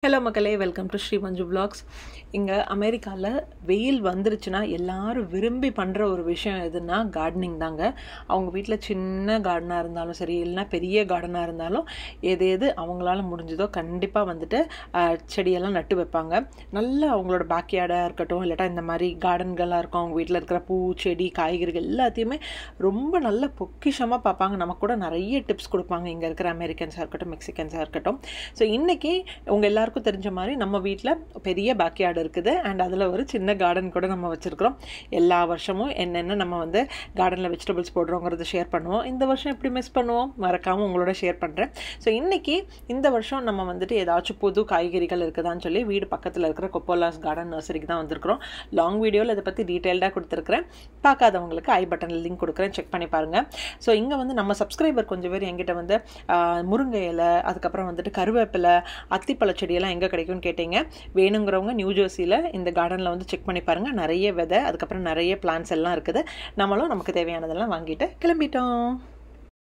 Hello மக்களே, welcome to Sri Manju vlogs. இங்கே அமெரிக்காவில் வெயில் வந்துருச்சுன்னா எல்லாரும் விரும்பி பண்ணுற ஒரு விஷயம் எதுன்னா கார்டனிங் தாங்க. அவங்க வீட்டில் சின்ன கார்டனாக இருந்தாலும் சரி, இல்லைனா பெரிய கார்டனாக இருந்தாலும் எது அவங்களால முடிஞ்சதோ கண்டிப்பாக வந்துட்டு செடியெல்லாம் நட்டு வைப்பாங்க. நல்ல அவங்களோட பேக்யார்டாக இருக்கட்டும், இல்லாட்டா இந்த மாதிரி கார்டன்களாக இருக்கும், அவங்க வீட்டில் இருக்கிற பூ செடி காய்கறிகள் எல்லாத்தையுமே ரொம்ப நல்ல பொக்கிஷமாக பார்ப்பாங்க. நமக்கு கூட நிறைய டிப்ஸ் கொடுப்பாங்க இங்கே இருக்கிற அமெரிக்கன்ஸாக இருக்கட்டும், மெக்சிகன்ஸாக இருக்கட்டும். ஸோ இன்றைக்கி உங்கள் எல்லாருக்கும் தெரிஞ்ச மாதிரி நம்ம வீட்டில் பெரிய பேக்யார்டு இருக்குது அண்ட் அதில் ஒரு சின்ன கார்டன் கூட நம்ம வச்சுருக்கிறோம். எல்லா வருஷமும் என்னென்ன நம்ம வந்து கார்டனில் வெஜிடபிள்ஸ் போடுறோங்கிறத ஷேர் பண்ணுவோம். இந்த வருஷம் எப்படி மிஸ் பண்ணுவோம், மறக்காமல் உங்களோட ஷேர் பண்ணுறேன். ஸோ இன்றைக்கி இந்த வருஷம் நம்ம வந்துட்டு ஏதாச்சும் புது காய்கறிகள் இருக்குதான்னு சொல்லி வீடு பக்கத்தில் இருக்கிற கொப்போலாஸ் கார்டன் நர்சரிக்கு தான் வந்திருக்கிறோம். லாங் வீடியோவில் இதை பற்றி டீட்டெயில்டாக கொடுத்துருக்குறேன். பார்க்காதவங்களுக்கு ஐ பட்டனில் லிங்க் கொடுக்குறேன், செக் பண்ணி பாருங்கள். ஸோ இங்கே வந்து நம்ம சப்ஸ்கிரைபர் கொஞ்சம் பேர் என்கிட்ட வந்து முருங்கை இலை, அதுக்கப்புறம் வந்துட்டு கருவேப்பிலை, அத்திப்பழ செடியெல்லாம் எங்கே கிடைக்கும்னு கேட்டீங்க. வேணுங்கிறவங்க நியூ ஜெர்சியில் இந்த கார்டனில் வந்து செக் பண்ணி பாருங்கள். நிறைய விதை, அதுக்கப்புறம் நிறைய பிளான்ஸ் எல்லாம் இருக்குது. நம்மளும் நமக்கு தேவையானதெல்லாம் வாங்கிட்டு கிளம்பிட்டோம்.